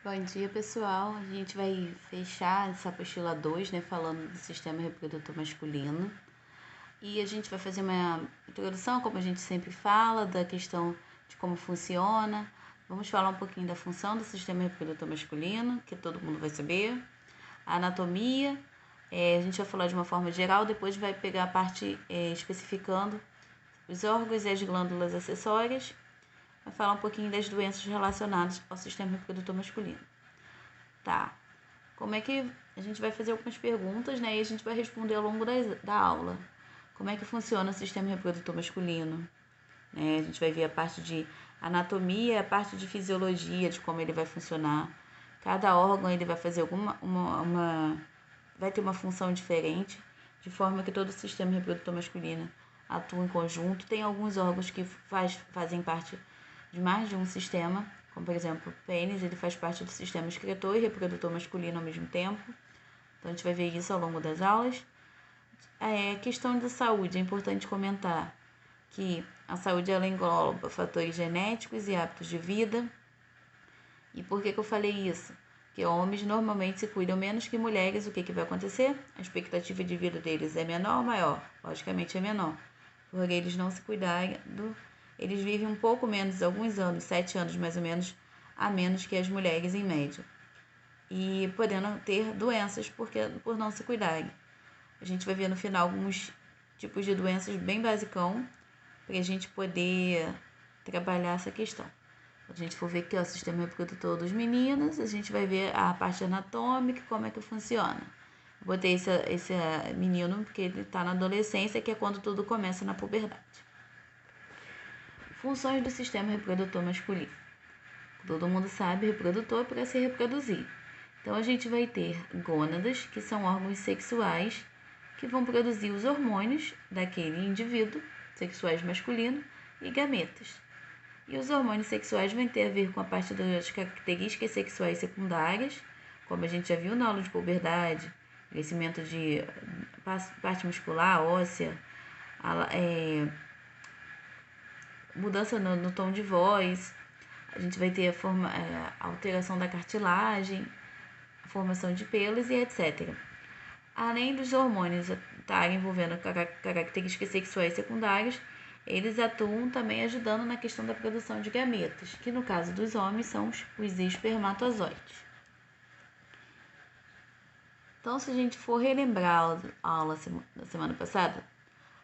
Bom dia, pessoal. A gente vai fechar essa apostila 2, né, falando do sistema reprodutor masculino. E a gente vai fazer uma introdução, como a gente sempre fala, da questão de como funciona. Vamos falar um pouquinho da função do sistema reprodutor masculino, que todo mundo vai saber. A anatomia, a gente vai falar de uma forma geral, depois vai pegar a parte especificando os órgãos e as glândulas acessórias. Vai falar um pouquinho das doenças relacionadas ao sistema reprodutor masculino. Tá. Como é que a gente vai fazer algumas perguntas, né? E a gente vai responder ao longo da aula. Como é que funciona o sistema reprodutor masculino? A gente vai ver a parte de anatomia, a parte de fisiologia, de como ele vai funcionar. Cada órgão ele vai fazer vai ter uma função diferente, de forma que todo o sistema reprodutor masculino atua em conjunto. Tem alguns órgãos que fazem parte de mais de um sistema, como por exemplo o pênis, ele faz parte do sistema excretor e reprodutor masculino ao mesmo tempo. Então a gente vai ver isso ao longo das aulas. Questão de saúde, é importante comentar que a saúde ela engloba fatores genéticos e hábitos de vida. E por que eu falei isso? Porque homens normalmente se cuidam menos que mulheres. O que vai acontecer? A expectativa de vida deles é menor ou maior? Logicamente é menor. Porque eles não se cuidarem, eles vivem um pouco menos, alguns anos, 7 anos mais ou menos, a menos que as mulheres em média. E podendo ter doenças por não se cuidarem. A gente vai ver no final alguns tipos de doenças bem basicão, para a gente poder trabalhar essa questão. Quando a gente for ver aqui o sistema reprodutor dos meninos, a gente vai ver a parte anatômica, como é que funciona. Eu botei esse menino porque ele está na adolescência, que é quando tudo começa na puberdade. Funções do sistema reprodutor masculino. Todo mundo sabe, reprodutor para se reproduzir. Então a gente vai ter gônadas, que são órgãos sexuais, que vão produzir os hormônios daquele indivíduo, sexuais masculino, e gametas. E os hormônios sexuais vão ter a ver com a parte das características sexuais secundárias, como a gente já viu na aula de puberdade, crescimento de parte muscular, óssea, mudança no tom de voz, a gente vai ter a alteração da cartilagem, a formação de pelos e etc. Além dos hormônios estarem envolvendo características sexuais secundárias, eles atuam também ajudando na questão da produção de gametas, que no caso dos homens são os espermatozoides. Então, se a gente for relembrar a aula da semana passada,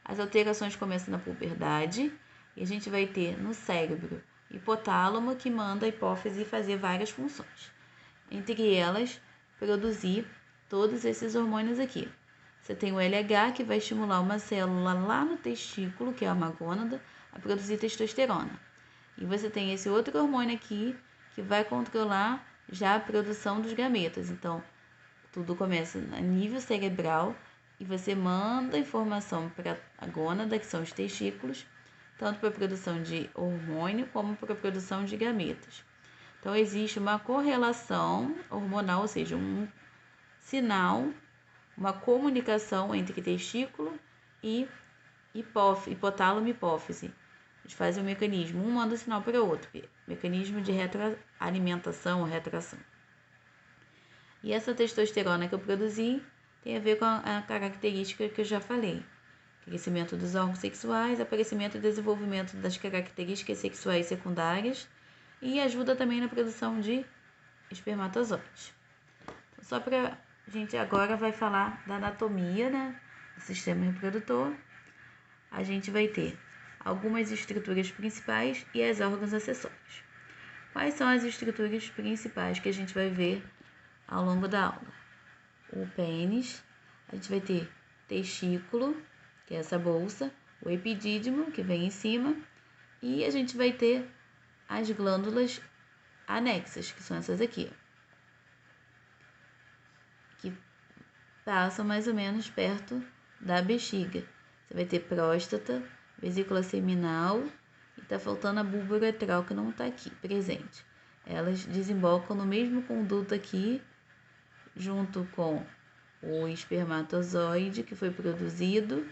as alterações começam na puberdade e a gente vai ter no cérebro hipotálamo, que manda a hipófise fazer várias funções. Entre elas, produzir todos esses hormônios aqui. Você tem o LH, que vai estimular uma célula lá no testículo, que é uma gônada, a produzir testosterona. E você tem esse outro hormônio aqui, que vai controlar já a produção dos gametas. Então, tudo começa a nível cerebral e você manda informação para a gônada, que são os testículos, tanto para a produção de hormônio como para a produção de gametas. Então, existe uma correlação hormonal, ou seja, um sinal, uma comunicação entre testículo e hipotálamo e hipófise. Eles fazem um mecanismo, um manda o sinal para o outro, mecanismo de retroalimentação ou retração. E essa testosterona que eu produzi tem a ver com a característica que eu já falei. Crescimento dos órgãos sexuais, aparecimento e desenvolvimento das características sexuais secundárias e ajuda também na produção de espermatozoides. Então, só para a gente agora vai falar da anatomia, né, do sistema reprodutor. A gente vai ter algumas estruturas principais e os órgãos acessórios. Quais são as estruturas principais que a gente vai ver ao longo da aula? O pênis, a gente vai ter testículo, que é essa bolsa, o epidídimo, que vem em cima, e a gente vai ter as glândulas anexas, que são essas aqui, que passam mais ou menos perto da bexiga. Você vai ter próstata, vesícula seminal e tá faltando a bulbo uretral, que não tá aqui presente. Elas desembocam no mesmo conduto aqui, junto com o espermatozoide que foi produzido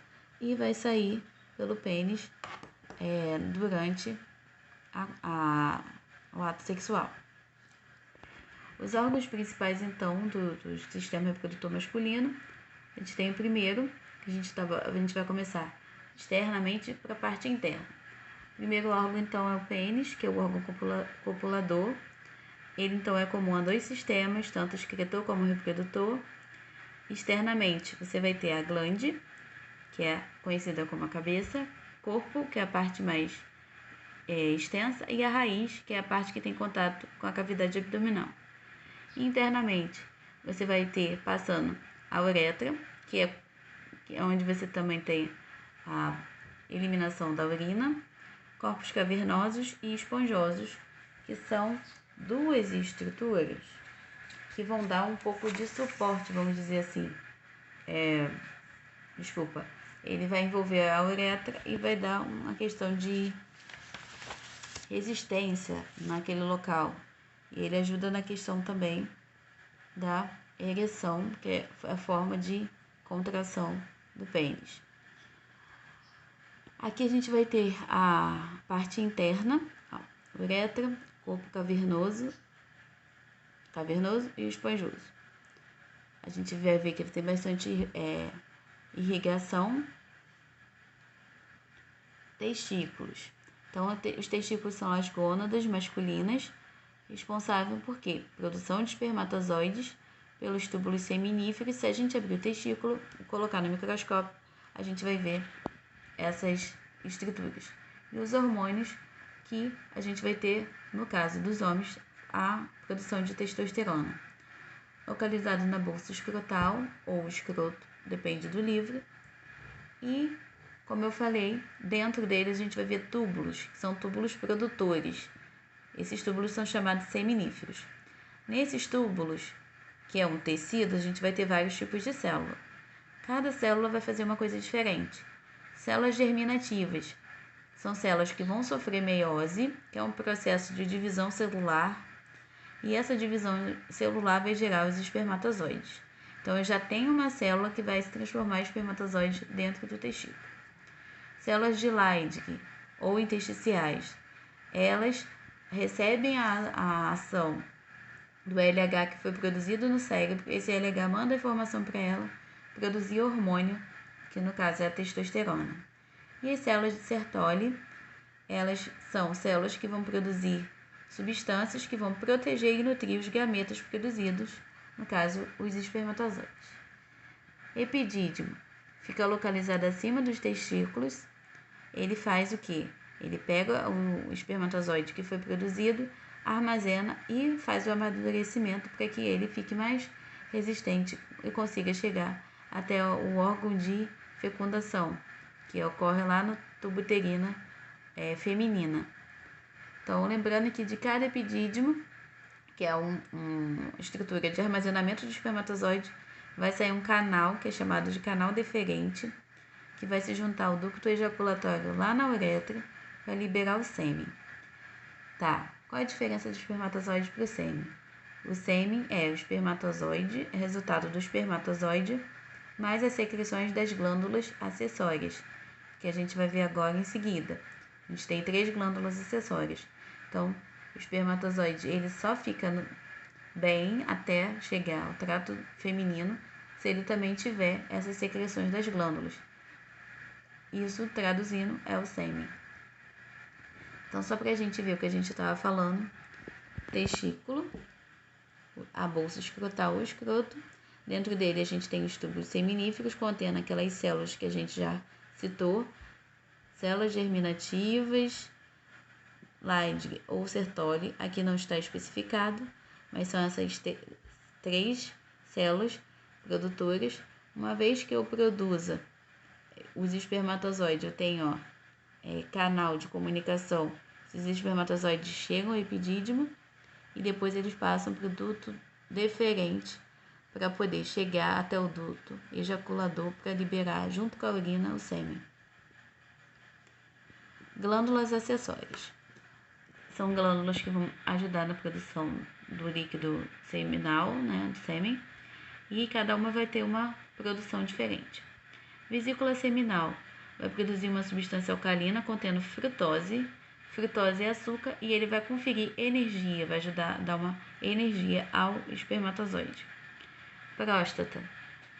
e vai sair pelo pênis durante o ato sexual. Os órgãos principais, então, do sistema reprodutor masculino, a gente tem o primeiro, que a gente vai começar externamente para a parte interna. O primeiro órgão, então, é o pênis, que é o órgão copulador. Ele, então, é comum a dois sistemas, tanto excretor como reprodutor. Externamente, você vai ter a glande, que é conhecida como a cabeça, corpo, que é a parte mais extensa, e a raiz, que é a parte que tem contato com a cavidade abdominal. Internamente, você vai ter passando a uretra, que é onde você também tem a eliminação da urina, corpos cavernosos e esponjosos, que são duas estruturas que vão dar um pouco de suporte, vamos dizer assim. Ele vai envolver a uretra e vai dar uma questão de resistência naquele local. E ele ajuda na questão também da ereção, que é a forma de contração do pênis. Aqui a gente vai ter a parte interna, uretra, corpo cavernoso e esponjoso. A gente vai ver que ele tem bastante irrigação. Testículos. Então, os testículos são as gônadas masculinas, responsáveis por quê? Produção de espermatozoides pelos túbulos seminíferos. Se a gente abrir o testículo e colocar no microscópio, a gente vai ver essas estruturas. E os hormônios que a gente vai ter, no caso dos homens, a produção de testosterona. Localizado na bolsa escrotal ou escroto, depende do livro. E, como eu falei, dentro deles a gente vai ver túbulos, que são túbulos produtores. Esses túbulos são chamados seminíferos. Nesses túbulos, que é um tecido, a gente vai ter vários tipos de célula. Cada célula vai fazer uma coisa diferente. Células germinativas são células que vão sofrer meiose, que é um processo de divisão celular, e essa divisão celular vai gerar os espermatozoides. Então, eu já tenho uma célula que vai se transformar em espermatozoide dentro do testículo. Células de Leydig ou intersticiais, elas recebem a ação do LH que foi produzido no cérebro. Esse LH manda a informação para ela produzir hormônio, que no caso é a testosterona. E as células de Sertoli, elas são células que vão produzir substâncias que vão proteger e nutrir os gametas produzidos, no caso, os espermatozoides. Epidídimo fica localizado acima dos testículos. Ele faz o quê? Ele pega o espermatozoide que foi produzido, armazena e faz o amadurecimento para que ele fique mais resistente e consiga chegar até o órgão de fecundação, que ocorre lá no tubo uterino feminina. Então, lembrando que de cada epidídimo, que é uma estrutura de armazenamento de espermatozoide, vai sair um canal, que é chamado de canal deferente, que vai se juntar ao ducto ejaculatório lá na uretra para liberar o sêmen. Tá, qual é a diferença do espermatozoide para o sêmen? O sêmen é o espermatozoide, é resultado do espermatozoide, mais as secreções das glândulas acessórias, que a gente vai ver agora em seguida. A gente tem 3 glândulas acessórias. Então, o espermatozoide ele só fica bem até chegar ao trato feminino se ele também tiver essas secreções das glândulas. Isso, traduzindo, é o sêmen. Então, só para a gente ver o que a gente estava falando, testículo, a bolsa escrotal ou escroto. Dentro dele a gente tem os túbulos seminíferos, contendo aquelas células que a gente já citou, células germinativas, Leydig ou Sertoli, aqui não está especificado, mas são essas 3 células produtoras. Uma vez que eu produza os espermatozoides, eu tenho canal de comunicação. Esses espermatozoides chegam ao epidídimo e depois eles passam para o duto deferente para poder chegar até o duto ejaculador para liberar, junto com a urina, o sêmen. Glândulas acessórias. São glândulas que vão ajudar na produção do líquido seminal, do sêmen, e cada uma vai ter uma produção diferente. Vesícula seminal vai produzir uma substância alcalina contendo frutose. frutose e açúcar, e ele vai conferir energia, vai ajudar a dar uma energia ao espermatozoide. Próstata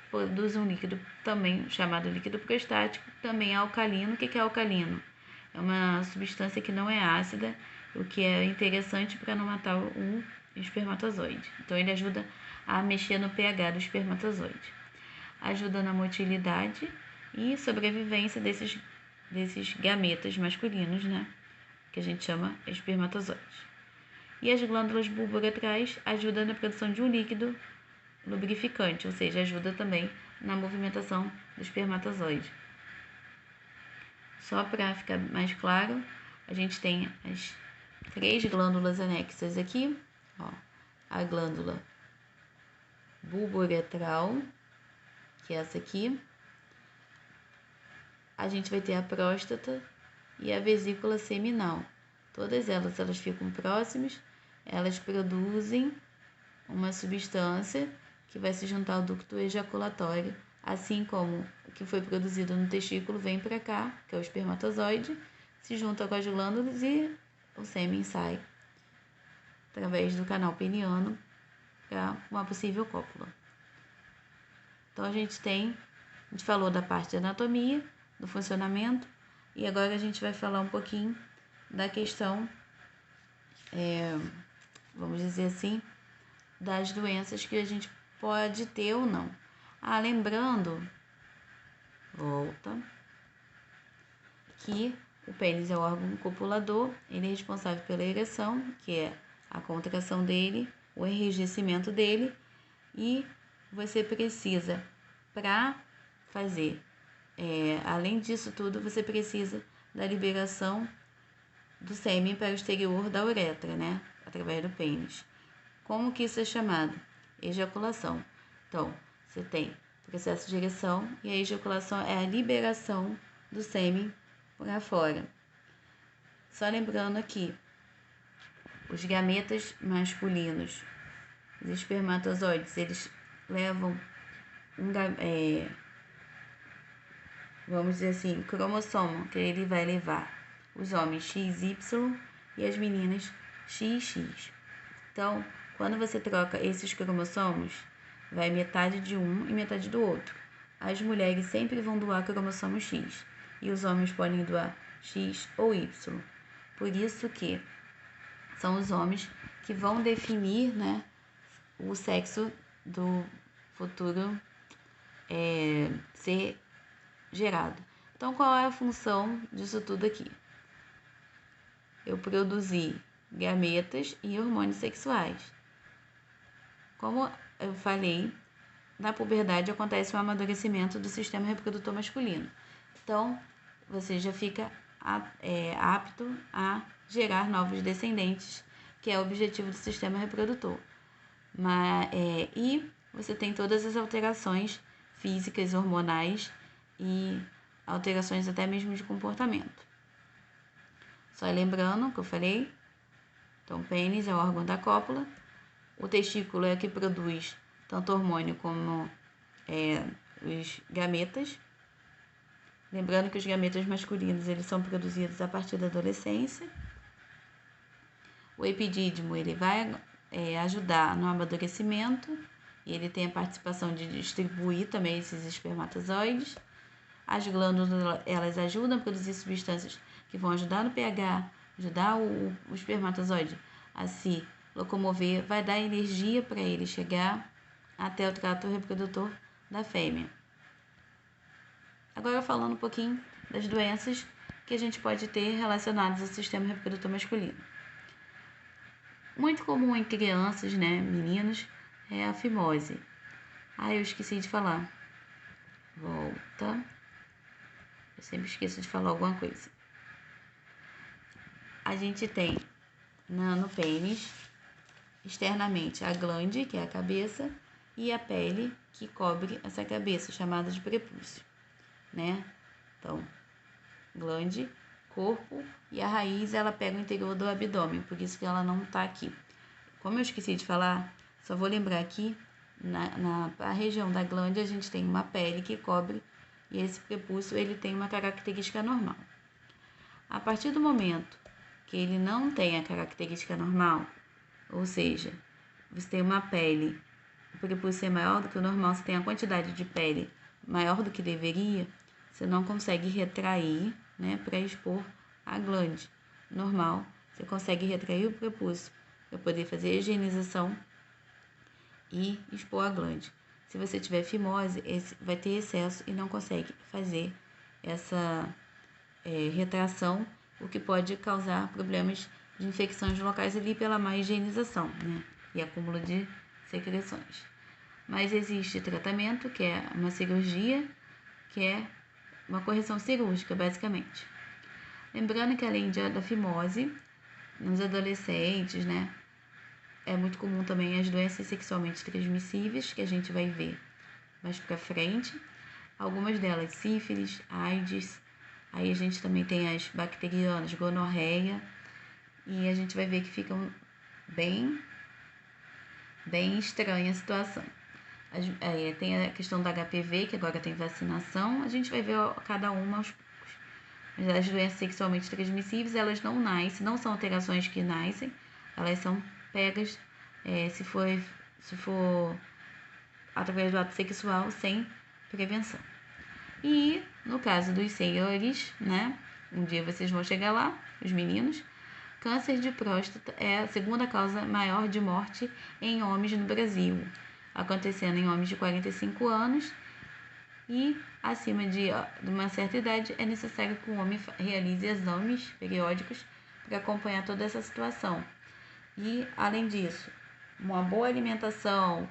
produz um líquido também chamado líquido prostático, também alcalino. O que é alcalino? É uma substância que não é ácida, o que é interessante para não matar o espermatozoide. Então, ele ajuda a mexer no pH do espermatozoide. Ajuda na motilidade e sobrevivência desses gametas masculinos, né? Que a gente chama espermatozoides. E as glândulas bulboretrais ajudam na produção de um líquido lubrificante, ou seja, ajuda também na movimentação do espermatozoide. Só para ficar mais claro, a gente tem as 3 glândulas anexas aqui, ó, a glândula bulboretral, que é essa aqui. A gente vai ter a próstata e a vesícula seminal. Todas elas ficam próximas, elas produzem uma substância que vai se juntar ao ducto ejaculatório, assim como o que foi produzido no testículo vem para cá, que é o espermatozoide, se junta com as glândulas e o sêmen sai através do canal peniano para uma possível cópula. Então a gente falou da parte de anatomia, do funcionamento, e agora a gente vai falar um pouquinho da questão, vamos dizer assim, das doenças que a gente pode ter ou não. Lembrando, que o pênis é o órgão copulador, ele é responsável pela ereção, que é a contração dele, o enrijecimento dele, e você precisa, para fazer, além disso tudo, você precisa da liberação do sêmen para o exterior da uretra, né? Através do pênis. Como que isso é chamado? Ejaculação. Então, você tem o processo de ereção e a ejaculação é a liberação do sêmen para fora. Só lembrando aqui, os gametas masculinos, os espermatozoides, eles levam vamos dizer assim, cromossomo, que ele vai levar os homens XY e as meninas XX. Então, quando você troca esses cromossomos, vai metade de um e metade do outro. As mulheres sempre vão doar cromossomo X e os homens podem doar X ou Y. Por isso que são os homens que vão definir, né, o sexo do futuro ser gerado. Então, qual é a função disso tudo aqui? Eu produzi gametas e hormônios sexuais. Como eu falei, na puberdade acontece o amadurecimento do sistema reprodutor masculino. Então, você já fica apto a gerar novos descendentes, que é o objetivo do sistema reprodutor. E você tem todas as alterações físicas, hormonais e alterações até mesmo de comportamento. Só lembrando o que eu falei, então o pênis é o órgão da cópula, o testículo é o que produz tanto hormônio como os gametas. Lembrando que os gametas masculinos eles são produzidos a partir da adolescência. O epidídimo ele vai ajudar no amadurecimento e ele tem a participação de distribuir também esses espermatozoides. As glândulas elas ajudam a produzir substâncias que vão ajudar no pH, ajudar o espermatozoide a se locomover, vai dar energia para ele chegar até o trato reprodutor da fêmea. Agora falando um pouquinho das doenças que a gente pode ter relacionadas ao sistema reprodutor masculino. Muito comum em crianças, né, meninos, é a fimose. Eu esqueci de falar. Volta. Eu sempre esqueço de falar alguma coisa. A gente tem no pênis, externamente, a glande, que é a cabeça, e a pele que cobre essa cabeça, chamada de prepúcio, né? Então, glande, corpo, e a raiz ela pega o interior do abdômen, por isso que ela não tá aqui. Como eu esqueci de falar, só vou lembrar aqui, na região da glande a gente tem uma pele que cobre, e esse prepúcio ele tem uma característica normal. A partir do momento que ele não tem a característica normal, ou seja, você tem uma pele, o prepúcio é maior do que o normal, você tem a quantidade de pele maior do que deveria, você não consegue retrair, né, para expor a glande. Normal, você consegue retrair o prepúcio para poder fazer a higienização e expor a glande. Se você tiver fimose, vai ter excesso e não consegue fazer essa retração, o que pode causar problemas de infecções locais ali pela má higienização, né? E acúmulo de secreções. Mas existe tratamento, que é uma cirurgia, que é uma correção cirúrgica, basicamente. Lembrando que além da fimose, nos adolescentes, né, é muito comum também as doenças sexualmente transmissíveis, que a gente vai ver mais pra frente. Algumas delas, sífilis, AIDS, aí a gente também tem as bacterianas, gonorreia, e a gente vai ver que ficam bem estranha a situação. Tem a questão da HPV, que agora tem vacinação, a gente vai ver cada uma aos poucos. Mas as doenças sexualmente transmissíveis, elas não nascem, não são alterações que nascem, elas são pegas se for através do ato sexual sem prevenção. E no caso dos senhores, né, um dia vocês vão chegar lá, os meninos, câncer de próstata é a segunda causa maior de morte em homens no Brasil, acontecendo em homens de 45 anos e acima de uma certa idade. É necessário que o homem realize exames periódicos para acompanhar toda essa situação. E, além disso, uma boa alimentação,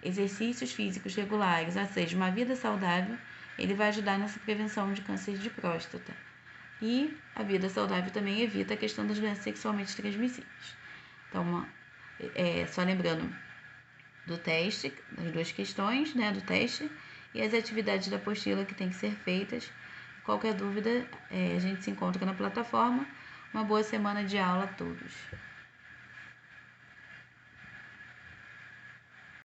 exercícios físicos regulares, ou seja, uma vida saudável, ele vai ajudar nessa prevenção de câncer de próstata. E a vida saudável também evita a questão das doenças sexualmente transmissíveis. Então, só lembrando do teste, das duas questões, né, do teste, e as atividades da apostila que tem que ser feitas. Qualquer dúvida, a gente se encontra na plataforma. Uma boa semana de aula a todos.